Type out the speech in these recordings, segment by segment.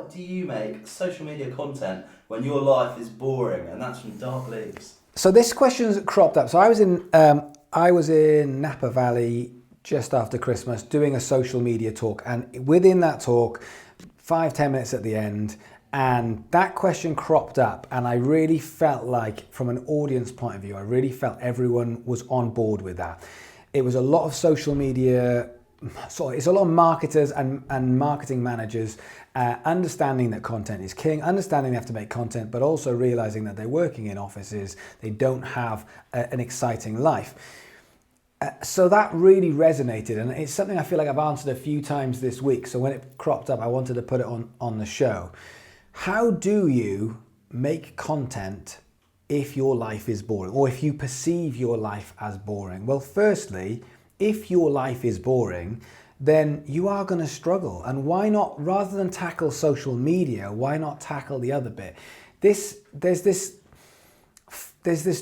how do you make social media content when your life is boring? And that's from Dark Leaves. So this question's cropped up. So I was in Napa Valley just after Christmas doing a social media talk, and within that talk, 5-10 minutes at the end, and that question cropped up, and I really felt like, from an audience point of view, I really felt everyone was on board with that. It was a lot of social media, it's a lot of marketers and marketing managers understanding that content is king, understanding they have to make content, but also realizing that they're working in offices, they don't have an exciting life. So that really resonated, and it's something I feel like I've answered a few times this week. So when it cropped up, I wanted to put it on the show. How do you make content if your life is boring, or if you perceive your life as boring? Well, firstly, if your life is boring, then you are going to struggle. And why not, rather than tackle social media, why not tackle the other bit? There's this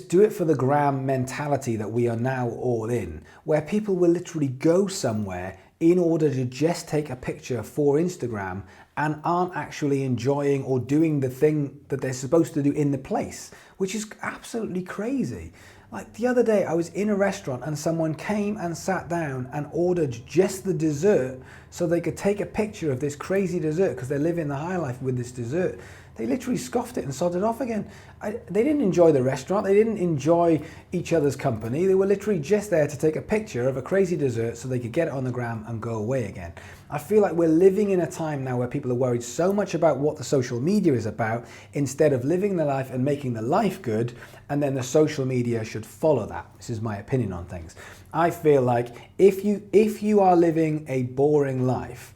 do it for the gram mentality that we are now all in, where people will literally go somewhere in order to just take a picture for Instagram and aren't actually enjoying or doing the thing that they're supposed to do in the place, which is absolutely crazy. Like the other day, I was in a restaurant and someone came and sat down and ordered just the dessert so they could take a picture of this crazy dessert because they're living the high life with this dessert. They literally scoffed it and sodded off again. They didn't enjoy the restaurant. They didn't enjoy each other's company. They were literally just there to take a picture of a crazy dessert so they could get it on the gram and go away again. I feel like we're living in a time now where people are worried so much about what the social media is about instead of living their life and making the life good, and then the social media should follow that. This is my opinion on things. I feel like if you are living a boring life,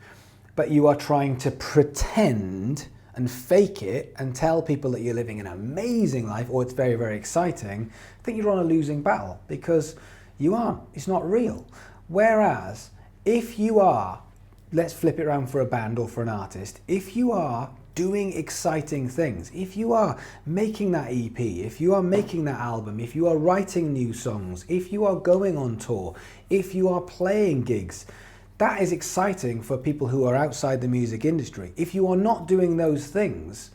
but you are trying to pretend and fake it and tell people that you're living an amazing life or it's very, very exciting, I think you're on a losing battle, because you aren't. It's not real. Whereas if you are, let's flip it around for a band or for an artist, if you are doing exciting things, if you are making that EP, if you are making that album, if you are writing new songs, if you are going on tour, if you are playing gigs, that is exciting for people who are outside the music industry. If you are not doing those things,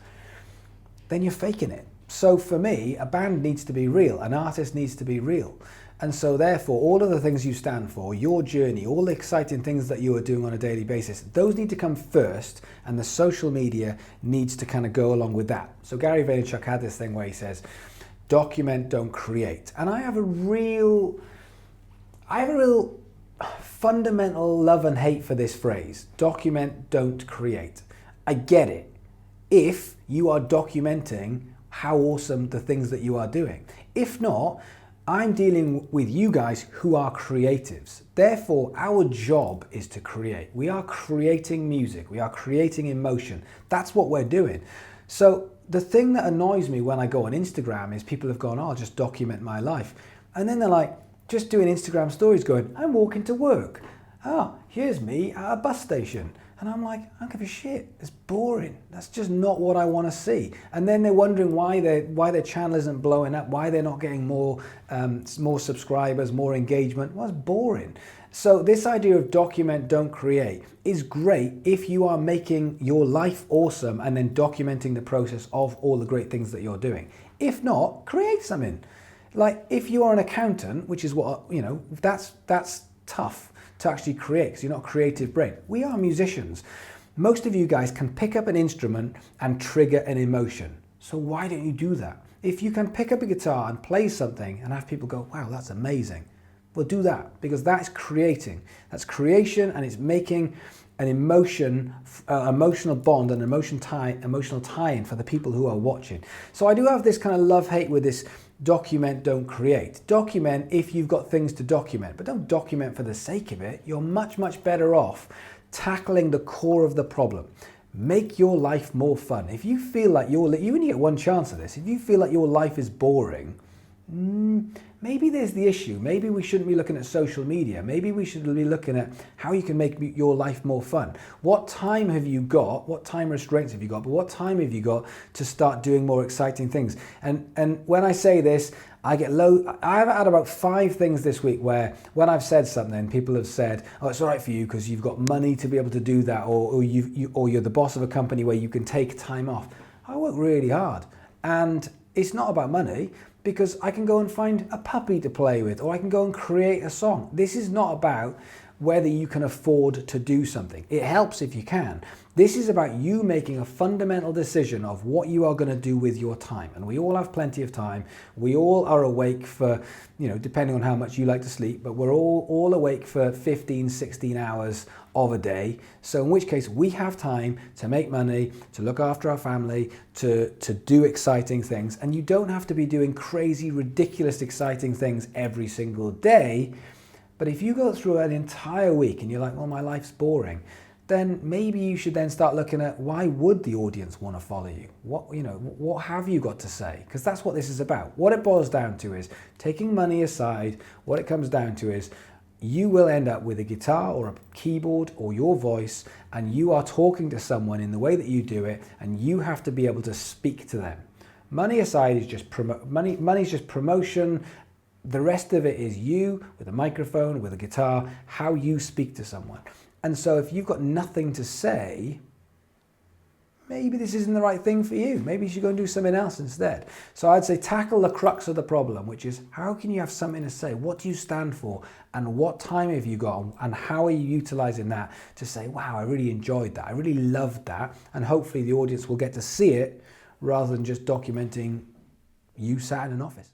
then you're faking it. So for me, a band needs to be real, an artist needs to be real. And so therefore, all of the things you stand for, your journey, all the exciting things that you are doing on a daily basis, those need to come first, and the social media needs to kind of go along with that. So Gary Vaynerchuk had this thing where he says, document, don't create. And I have a real fundamental love and hate for this phrase, document, don't create. I get it if you are documenting how awesome the things that you are doing. If not, I'm dealing with you guys who are creatives. Therefore, our job is to create. We are creating music. We are creating emotion. That's what we're doing. So the thing that annoys me when I go on Instagram is people have gone, oh, I'll just document my life. And then they're like, just doing Instagram stories going, I'm walking to work. Oh, here's me at a bus station. And I'm like, I don't give a shit. It's boring. That's just not what I want to see. And then they're wondering why their channel isn't blowing up, why they're not getting more subscribers, more engagement. Well, it's boring. So this idea of document, don't create is great if you are making your life awesome and then documenting the process of all the great things that you're doing. If not, create something. Like if you are an accountant, which is what, that's tough to actually create because you're not a creative brain. We are musicians. Most of you guys can pick up an instrument and trigger an emotion. So why don't you do that? If you can pick up a guitar and play something and have people go, wow, that's amazing. Well, do that, because that's creating. That's creation, and it's making an emotional bond, an emotional tie-in for the people who are watching. So I do have this kind of love-hate with this document, don't create. Document if you've got things to document, but don't document for the sake of it. You're much, much better off tackling the core of the problem. Make your life more fun. If you feel like you only get one chance at this, if you feel like your life is boring, maybe there's the issue. Maybe we shouldn't be looking at social media. Maybe we should be looking at how you can make your life more fun. What time have you got? What time restraints have you got? But what time have you got to start doing more exciting things? And when I say this, I've had about 5 things this week where when I've said something, people have said, oh, it's all right for you because you've got money to be able to do that, or you're the boss of a company where you can take time off. I work really hard, and it's not about money, because I can go and find a puppy to play with, or I can go and create a song. This is not about whether you can afford to do something. It helps if you can. This is about you making a fundamental decision of what you are going to do with your time. And we all have plenty of time. We all are awake for, depending on how much you like to sleep, but we're all awake for 15, 16 hours of a day. So in which case we have time to make money, to look after our family, to do exciting things. And you don't have to be doing crazy, ridiculous, exciting things every single day. But if you go through an entire week and you're like, well, my life's boring, then maybe you should then start looking at, why would the audience want to follow you? What have you got to say? Because that's what this is about. What it boils down to is, taking money aside, what it comes down to is, you will end up with a guitar or a keyboard or your voice, and you are talking to someone in the way that you do it, and you have to be able to speak to them. Money aside is just money's just promotion. The rest of it is you with a microphone, with a guitar, how you speak to someone. And so if you've got nothing to say, maybe this isn't the right thing for you. Maybe you should go and do something else instead. So I'd say tackle the crux of the problem, which is, how can you have something to say? What do you stand for? And what time have you got? And how are you utilizing that to say, wow, I really enjoyed that. I really loved that. And hopefully the audience will get to see it rather than just documenting you sat in an office.